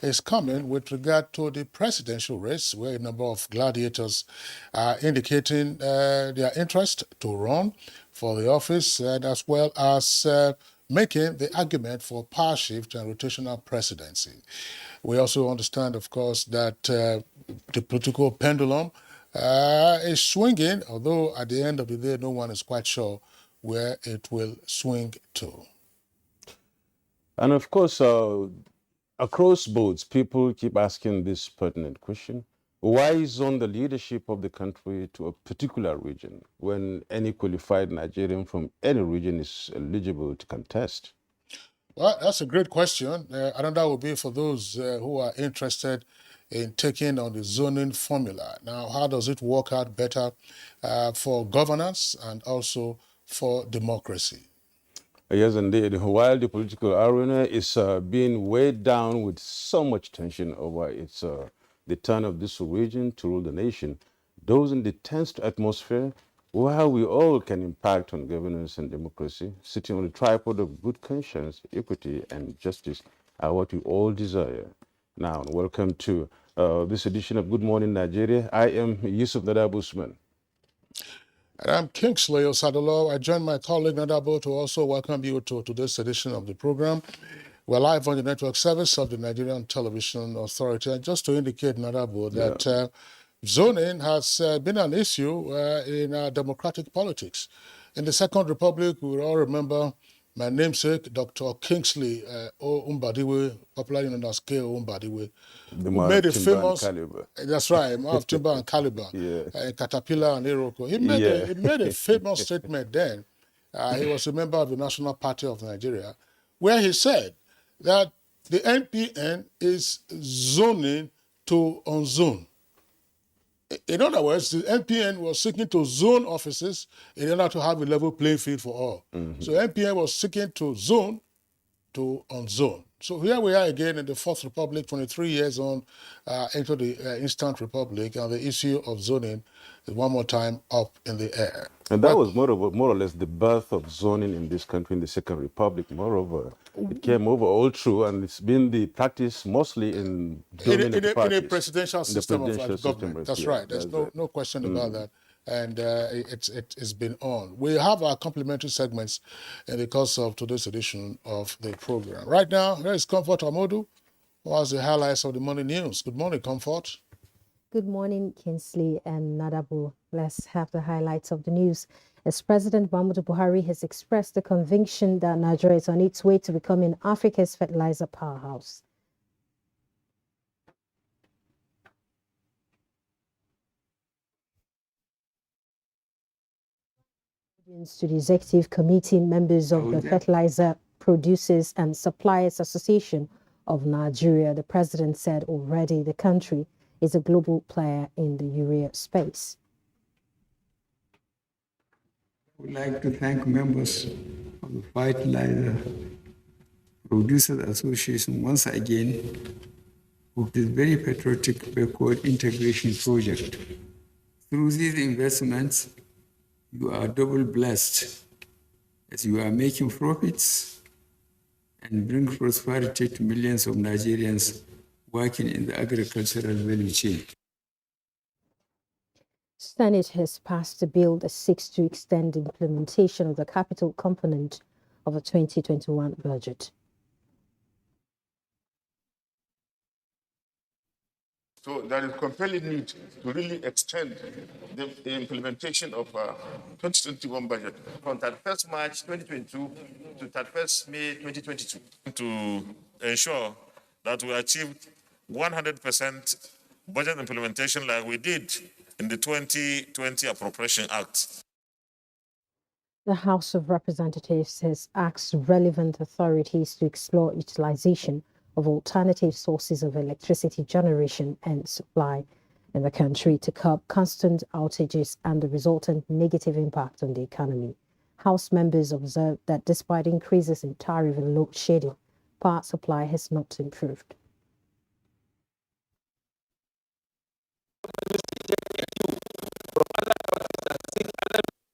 is coming with regard to the presidential race, where a number of gladiators are indicating their interest to run for the office, and as well as making the argument for power shift and rotational presidency. We also understand, of course, that the political pendulum is swinging, although at the end of the day, no one is quite sure where it will swing to. And of course, across boards, people keep asking this pertinent question. Why zone the leadership of the country to a particular region when any qualified Nigerian from any region is eligible to contest? Well, that's a great question. Another will be for those who are interested in taking on the zoning formula. Now, how does it work out better for governance and also for democracy? Yes, indeed. While the political arena is being weighed down with so much tension over the turn of this region to rule the nation, those in the tense atmosphere, while we all can impact on governance and democracy, sitting on the tripod of good conscience, equity, and justice are what we all desire. Now, welcome to this edition of Good Morning Nigeria. I am Yusuf Nadab Usman. And I'm Kingsley Osadolo. I join my colleague Nadabo to also welcome you to today's edition of the program. We're live on the network service of the Nigerian Television Authority. And just to indicate, Nadabo, that zoning has been an issue in democratic politics. In the Second Republic, we all remember my namesake, Dr. Kingsley O. Umbadiwe, popularly known as K.O. Umbadiwe, The who made a Timber and famous, Caliber. that's right, man of Timber and Caliber, Caterpillar and Iroko. He made a famous statement then. He was a member of the National Party of Nigeria, where he said that the NPN is zoning to unzone. In other words, the NPN was seeking to zone offices in order to have a level playing field for all. So NPN was seeking to zone to unzone. So here we are again in the Fourth Republic, 23 years on into the Instant Republic, and the issue of zoning is one more time up in the air. And that was more or less the birth of zoning in this country in the Second Republic. Moreover, it came over all through, and it's been the practice mostly in in a presidential system of government. That's right. There's no question about that. And it's been on. We have our complimentary segments in the course of today's edition of the program. Right now, here is Comfort Amodu, who has the highlights of the morning news. Good morning, Comfort. Good morning, Kinsley and Nadabu. Let's have the highlights of the news. As President Muhammadu Buhari has expressed the conviction that Nigeria is on its way to becoming Africa's fertilizer powerhouse. To the executive committee, members of the Fertilizer Producers and Suppliers Association of Nigeria, the president said already the country is a global player in the urea space. I would like to thank members of the Fertilizer Producers Association once again for this very patriotic backward integration project. Through these investments, you are double blessed as you are making profits and bring prosperity to millions of Nigerians working in the agricultural value chain. Senate has passed a bill that seeks to extend the implementation of the capital component of the 2021 budget. So there is compelling need to really extend the implementation of 2021 budget from 31st March 2022 to 31st May 2022 to ensure that we achieve 100% budget implementation like we did in the 2020 Appropriation Act. The House of Representatives has asked relevant authorities to explore utilization of alternative sources of electricity generation and supply in the country to curb constant outages and the resultant negative impact on the economy. House members observed that despite increases in tariff and load shedding, power supply has not improved.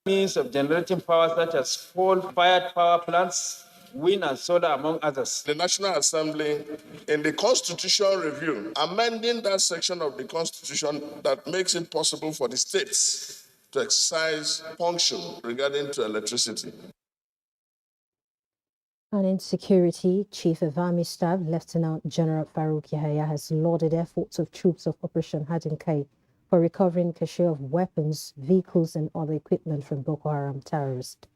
Means of generating power such as coal-fired power plants, wind and solar, among others. The National Assembly, in the Constitution review, amending that section of the Constitution that makes it possible for the states to exercise function regarding to electricity. And in security, Chief of Army Staff Lieutenant General Farouk Yahaya has lauded efforts of troops of Operation Hadinkai for recovering cache of weapons, vehicles, and other equipment from Boko Haram terrorists.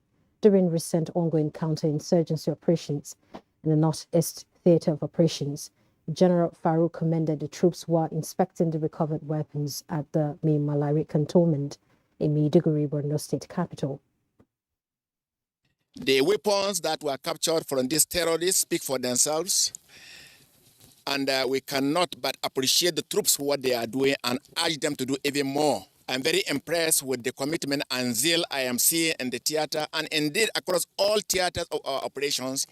During recent ongoing counterinsurgency operations in the Northeast Theater of Operations, General Farouk commended the troops who are inspecting the recovered weapons at the Mai Malari cantonment in Maiduguri, Borno State capital. The weapons that were captured from these terrorists speak for themselves, and we cannot but appreciate the troops for what they are doing and urge them to do even more. I'm very impressed with the commitment and zeal I am seeing in the theater and indeed across all theaters of our operations.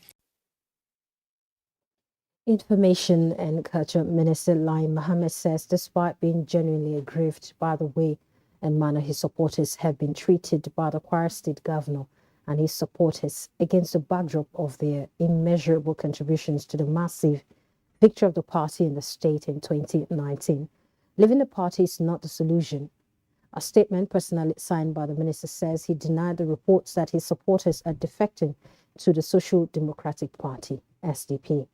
Information and Culture Minister Lai Mohammed says despite being genuinely aggrieved by the way and manner his supporters have been treated by the Kwara State Governor and his supporters against the backdrop of their immeasurable contributions to the massive victory of the party in the state in 2019. Leaving the party is not the solution. A statement personally signed by the minister says he denied the reports that his supporters are defecting to the Social Democratic Party, SDP.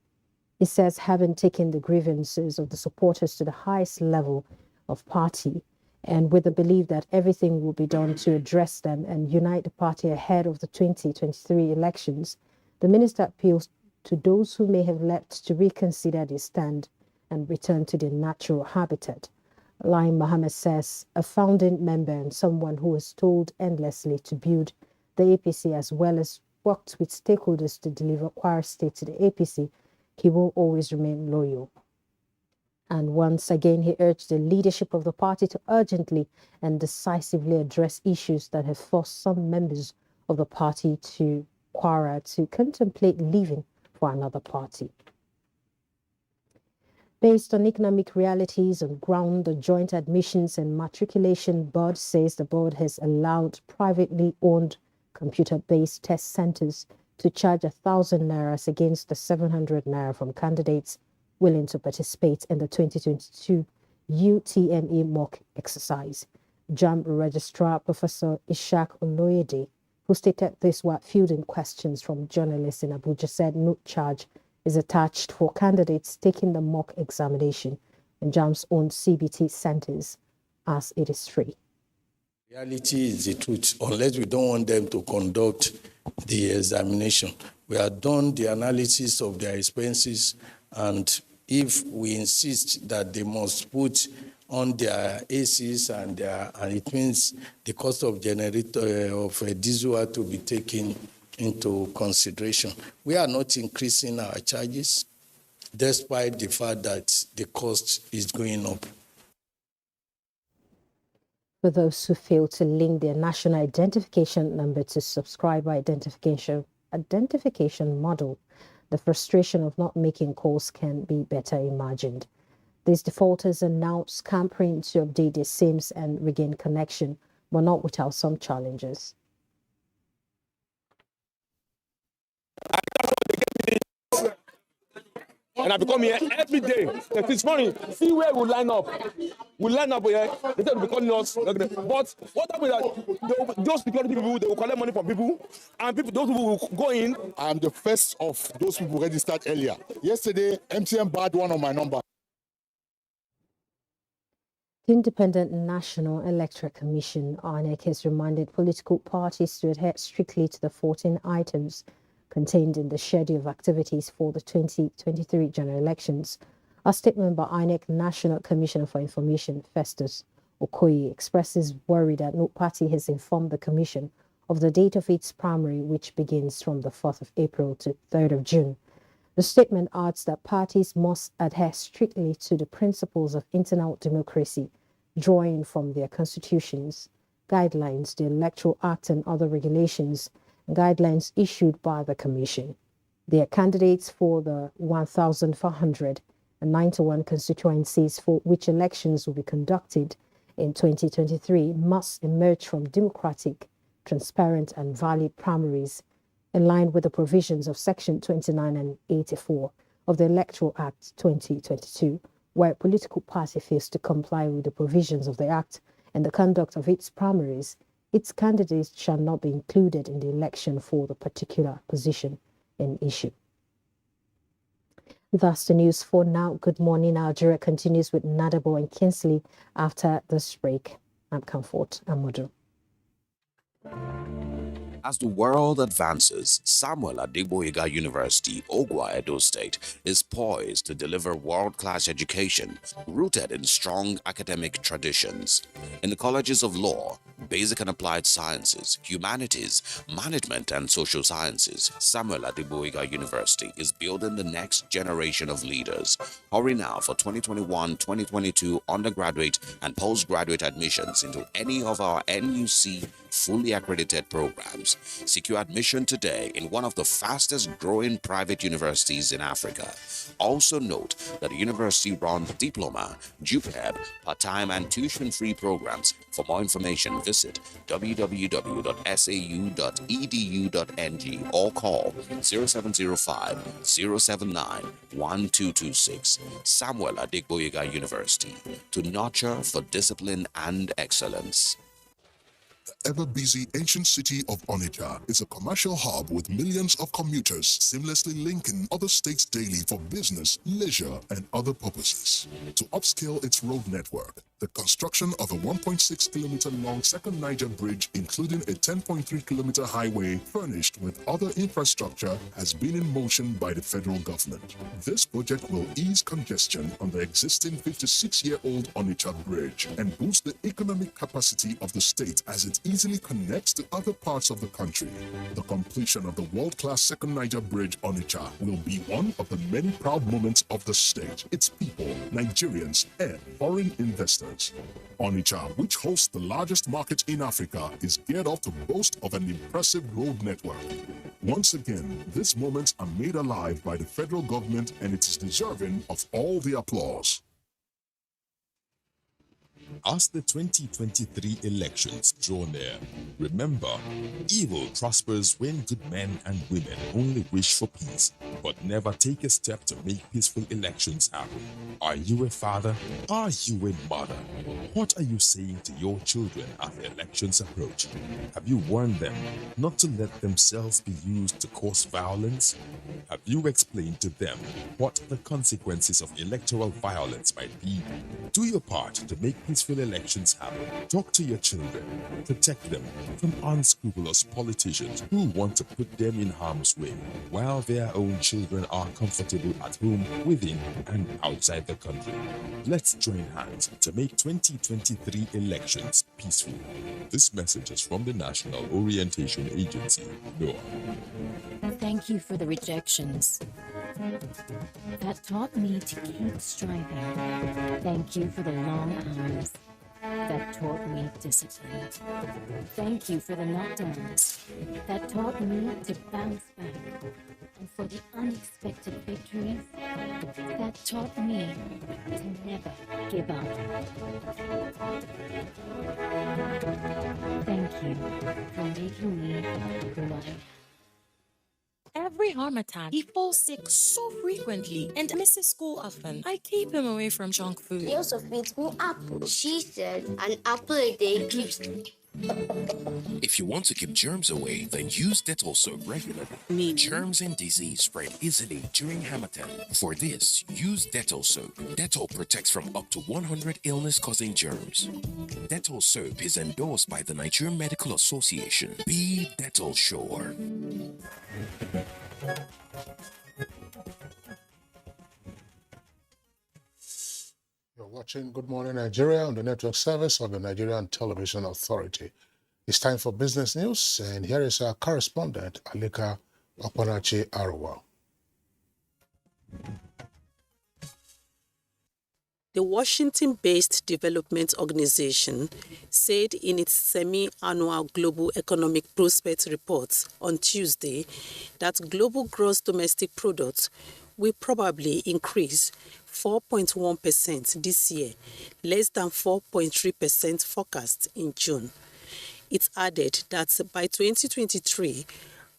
He says having taken the grievances of the supporters to the highest level of party and with the belief that everything will be done to address them and unite the party ahead of the 2023 elections, the minister appeals to those who may have left to reconsider their stand and return to their natural habitat. Lai Mohammed says a founding member and someone who was told endlessly to build the APC as well as worked with stakeholders to deliver Kwara State to the APC, he will always remain loyal. And once again, he urged the leadership of the party to urgently and decisively address issues that have forced some members of the party to Kwara to contemplate leaving for another party. Based on economic realities on ground, the Joint Admissions and Matriculation Board says the board has allowed privately owned computer-based test centers to charge 1,000 naira against the 700 naira from candidates willing to participate in the 2022 UTME mock exercise. JAMB Registrar Professor Ishak Oloyede, who stated this while fielding questions from journalists in Abuja, said no charge is attached for candidates taking the mock examination in JAMB's own CBT centers, as it is free. Reality is the truth, unless we don't want them to conduct the examination. We have done the analysis of their expenses, and if we insist that they must put on their ACs and it means the cost of generator of diesel to be taken into consideration. We are not increasing our charges, despite the fact that the cost is going up. For those who fail to link their national identification number to subscriber identification model, the frustration of not making calls can be better imagined. These defaulters are now scampering to update their SIMs and regain connection, but not without some challenges. And I become here every day. This morning, see where we line up. We line up here. They said we're calling us. But what happened that those security people, they will collect money from people, and those people will go in. I'm the first of those people registered earlier. Yesterday, MTN barred one on my number. The Independent National Electoral Commission, INEC, has reminded political parties to adhere strictly to the 14 items contained in the schedule of activities for the 2023 general elections. A statement by INEC National Commissioner for Information, Festus Okoye, expresses worry that no party has informed the Commission of the date of its primary, which begins from the 4th of April to 3rd of June. The statement adds that parties must adhere strictly to the principles of internal democracy, drawing from their constitutions, guidelines, the Electoral Act and other regulations, and guidelines issued by the Commission. Their candidates for the 1,491 constituencies for which elections will be conducted in 2023 must emerge from democratic, transparent and valid primaries in line with the provisions of Section 29 and 84 of the Electoral Act 2022, where a political party fails to comply with the provisions of the Act and the conduct of its primaries, its candidates shall not be included in the election for the particular position in issue. That's the news for now. Good morning. Nigeria continues with Nadabo and Kinsley after this break. I'm Comfort Amudu. As the world advances, Samuel Adegboyega University, Ogwa, Edo State, is poised to deliver world-class education rooted in strong academic traditions. In the colleges of law, basic and applied sciences, humanities, management, and social sciences, Samuel Adegboyega University is building the next generation of leaders. Hurry now for 2021-2022 undergraduate and postgraduate admissions into any of our NUC fully accredited programs. Secure admission today in one of the fastest growing private universities in Africa. Also note that the university runs diploma, JUPEB, part-time and tuition-free programs. For more information, visit www.sau.edu.ng or call 0705-079-1226. Samuel Adegboyega University, to nurture for discipline and excellence. The ever-busy ancient city of Onitsha is a commercial hub with millions of commuters seamlessly linking other states daily for business, leisure, and other purposes. To upscale its road network, the construction of a 1.6-kilometer-long second Niger bridge, including a 10.3-kilometer highway furnished with other infrastructure, has been in motion by the federal government. This project will ease congestion on the existing 56-year-old Onitsha bridge and boost the economic capacity of the state as it easily connects to other parts of the country. The completion of the world-class second Niger bridge Onitsha will be one of the many proud moments of the state, its people, Nigerians, and foreign investors. Onitsha, which hosts the largest market in Africa, is geared up to boast of an impressive road network. Once again, these moments are made alive by the federal government, and it is deserving of all the applause. As the 2023 elections draw near, remember, evil prospers when good men and women only wish for peace, but never take a step to make peaceful elections happen. Are you a father? Are you a mother? What are you saying to your children as the elections approach? Have you warned them not to let themselves be used to cause violence? Have you explained to them what the consequences of electoral violence might be? Do your part to make peaceful elections happen. Talk to your children. Protect them from unscrupulous politicians who want to put them in harm's way, while their own children are comfortable at home, within, and outside the country. Let's join hands to make 2023 elections peaceful. This message is from the National Orientation Agency, NOAA. Thank you for the rejections. That taught me to keep striving. Thank you for the long hours. That taught me discipline. Thank you for the knockdowns. That taught me to bounce back. And for the unexpected victories, that taught me to never give up. Thank you for making me who I am. Every harmattan, he falls sick so frequently and misses school often. I keep him away from junk food. He also feeds me apple. She said an apple a day keeps... If you want to keep germs away, then use Dettol soap regularly. Germs and disease spread easily during harmattan. For this, use Dettol soap. Dettol protects from up to 100 illness-causing germs. Dettol soap is endorsed by the Nigerian Medical Association. Be Dettol sure. You're watching Good Morning Nigeria on the network service of the Nigerian Television Authority. It's time for business news, and here is our correspondent, Alika Opanachi Arawa. The Washington-based development organization said in its semi-annual Global Economic Prospects report on Tuesday that global gross domestic product will probably increase 4.1% this year, less than 4.3% forecast in June. It added that by 2023,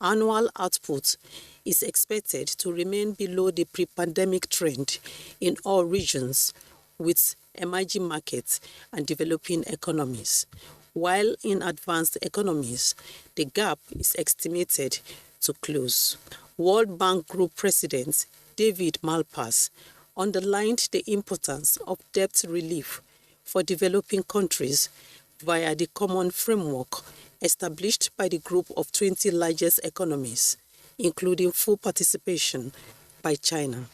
Annual output is expected to remain below the pre-pandemic trend in all regions, with emerging markets and developing economies, while in advanced economies, the gap is estimated to close. World Bank Group President David Malpass underlined the importance of debt relief for developing countries via the common framework established by the group of 20 largest economies, including full participation by China.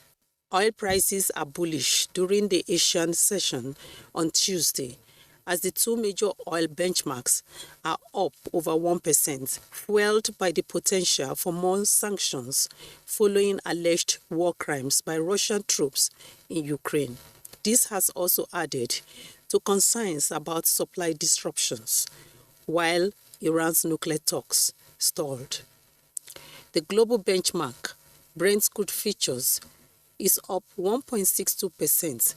Oil prices are bullish during the Asian session on Tuesday, as the two major oil benchmarks are up over 1%, fueled by the potential for more sanctions following alleged war crimes by Russian troops in Ukraine. This has also added to concerns about supply disruptions, while Iran's nuclear talks stalled. The global benchmark, Brent crude futures, is up 1.62%,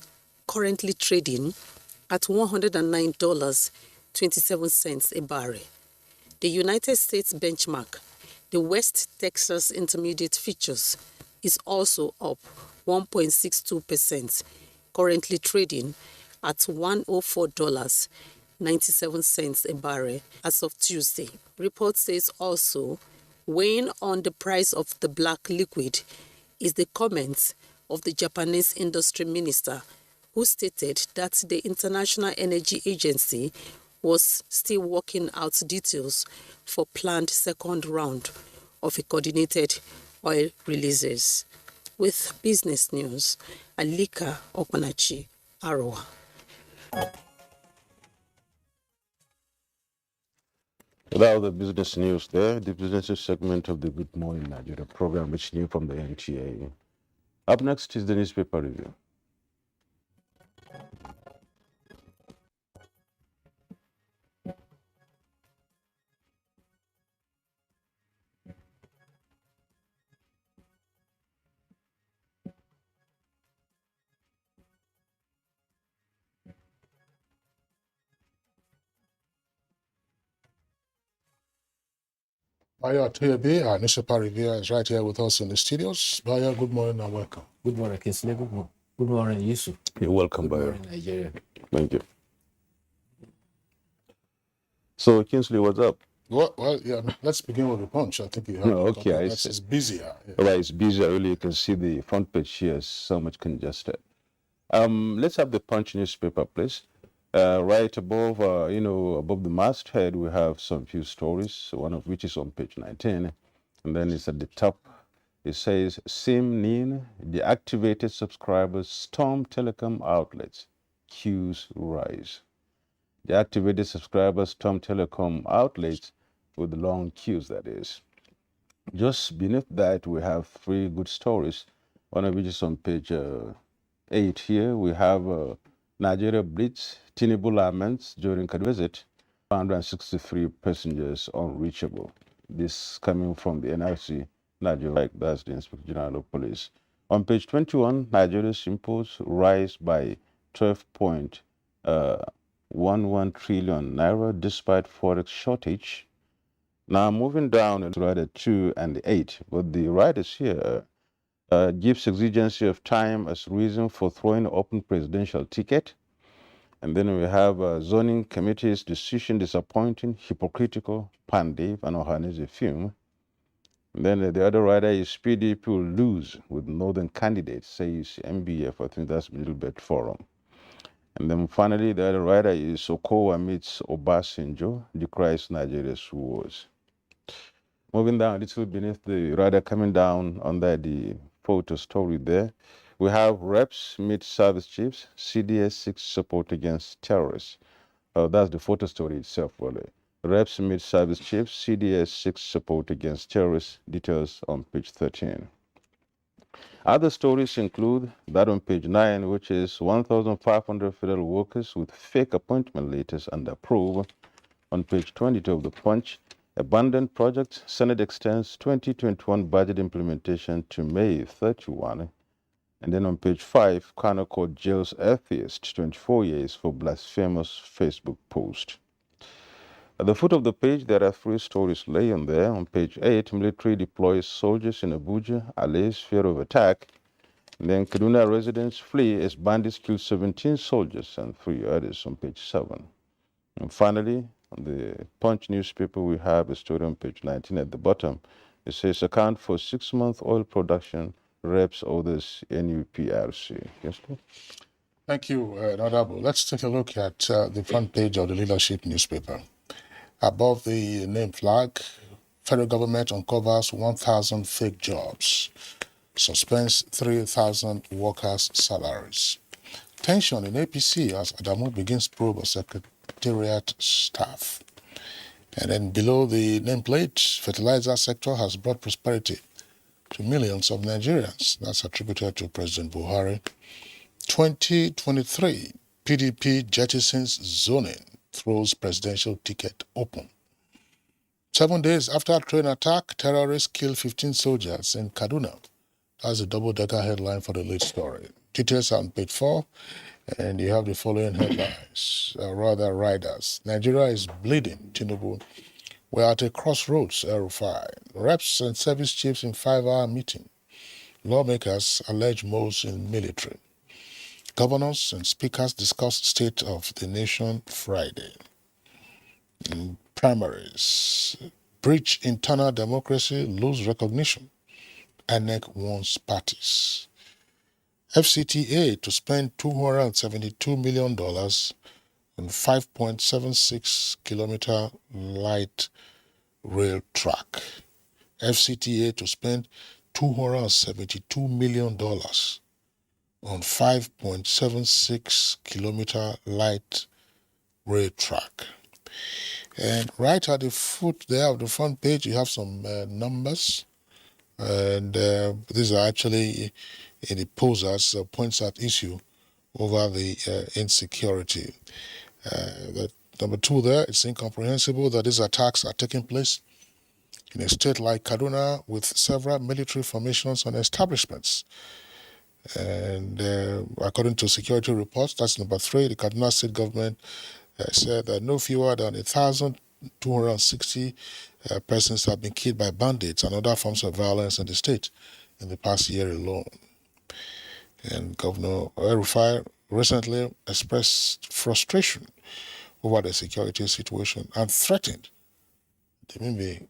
currently trading at $109.27 a barrel. The United States benchmark, the West Texas Intermediate futures, is also up 1.62%, currently trading at $104.97 a barrel as of Tuesday. Report says also, weighing on the price of the black liquid is the comments of the Japanese industry minister, who stated that the International Energy Agency was still working out details for planned second round of a coordinated oil releases. With business news, Alika Okpanachi, Arawa. Without the business news there, the business segment of the Good Morning Nigeria program, which new from the NTA. Up next is the newspaper review. Baya Toyobi, our newspaper reviewer, is right here with us in the studios. Baya, good morning and welcome. Good morning, Kinsley. Good morning, Yusuf. You're welcome, Good Baya. morning, Nigeria. Thank you. So, Kinsley, what's up? Well, yeah, let's begin with the punch. I think you have okay, I see. It's busier. Yeah. All right, it's busier. Really, you can see the front page here is so much congested. Let's have the punch newspaper, please. Right above, above the masthead, we have some few stories, one of which is on page 19. And then it's at the top. It says, SIM NIN, deactivated subscribers storm telecom outlets. Queues rise. Deactivated subscribers storm telecom outlets with long queues, that is. Just beneath that, we have three good stories. One of which is on page 8 here. We have Nigeria Blitz, Tinubu laments during a visit, 163 passengers unreachable. This coming from the NRC, Nigeria, that's the Inspector General of Police. On page 21, Nigeria's imports rise by 12.11 trillion naira despite forex shortage. Now moving down to rider 2 and 8, but the riders here gives exigency of time as reason for throwing open presidential ticket. And then we have zoning committee's decision disappointing, hypocritical, Pandev and Ohanese film. And then the other rider is PDP will lose with northern candidates, says MBF. I think that's Middle Belt Forum. And then finally, the other rider is Okowa meets Obasanjo, decries Nigeria's wars. Moving down a little beneath the rider, coming down under the photo story there, we have reps meet service chiefs, CDS 6 support against terrorists. That's the photo story itself, really. Reps meet service chiefs, CDS 6 support against terrorists, details on page 13. Other stories include that on page 9, which is 1,500 federal workers with fake appointment letters under approve. On page 22 of the Punch, abandoned project, Senate extends 2021 budget implementation to May 31. And then on page 5, Kano Court jails atheist 24 years for blasphemous Facebook post. At the foot of the page, there are 3 stories laying there. On page 8, military deploys soldiers in Abuja, allays fear of attack. And then Kaduna residents flee as bandits kill 17 soldiers and 3 others on page 7. And finally, on the Punch newspaper, we have a story on page 19 at the bottom. It says, account for 6-month oil production, reps orders NUPRC. Yes, please. Thank you, Honorable. Let's take a look at the front page of the Leadership newspaper. Above the name flag, federal government uncovers 1,000 fake jobs, suspends 3,000 workers' salaries. Tension in APC as Adamu begins probe of secretariat staff. And then below the nameplate, fertilizer sector has brought prosperity to millions of Nigerians. That's attributed to President Buhari. 2023, PDP jettisons zoning, throws presidential ticket open. 7 days after train attack, terrorists kill 15 soldiers in Kaduna. That's a double-decker headline for the lead story. Details are on page 4, and you have the following headlines, riders. Nigeria is bleeding, Tinubu. We're at a crossroads, El-Rufai. Reps and service chiefs in 5-hour meeting. Lawmakers allege moves in military. Governors and speakers discuss state of the nation Friday. In primaries, breach internal democracy, lose recognition. INEC warns parties. FCTA to spend $272 million on 5.76 kilometer light rail track. FCTA to spend $272 million on 5.76 kilometer light rail track. And right at the foot there of the front page, you have some numbers. And these are actually in the posers points at issue over the insecurity. That number 2 there, it's incomprehensible that these attacks are taking place in a state like Kaduna with several military formations and establishments. And according to security reports, that's number 3, the Kaduna state government said that no fewer than 1,260 persons have been killed by bandits and other forms of violence in the state in the past year alone. And Governor El-Rufai recently expressed frustration over the security situation and threatened they may be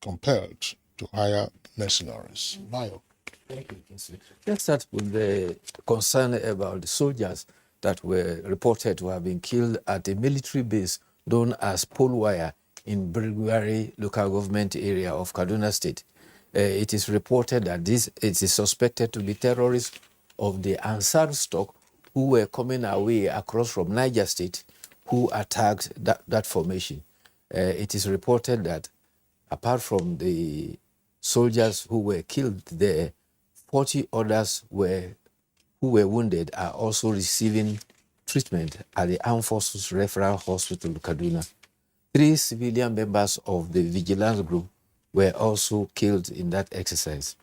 compelled to hire mercenaries. Mayo. Thank you, Kinsley. Let's start with the concern about the soldiers that were reported to have been killed at a military base known as Polwire in Birigwari local government area of Kaduna State. It is reported that it is suspected to be terrorists of the Ansar stock who were coming away across from Niger State who attacked that formation. It is reported that apart from the soldiers who were killed there, 40 others who were wounded are also receiving treatment at the Armed Forces Referral Hospital, Kaduna. 3 civilian members of the vigilance group were also killed in that exercise.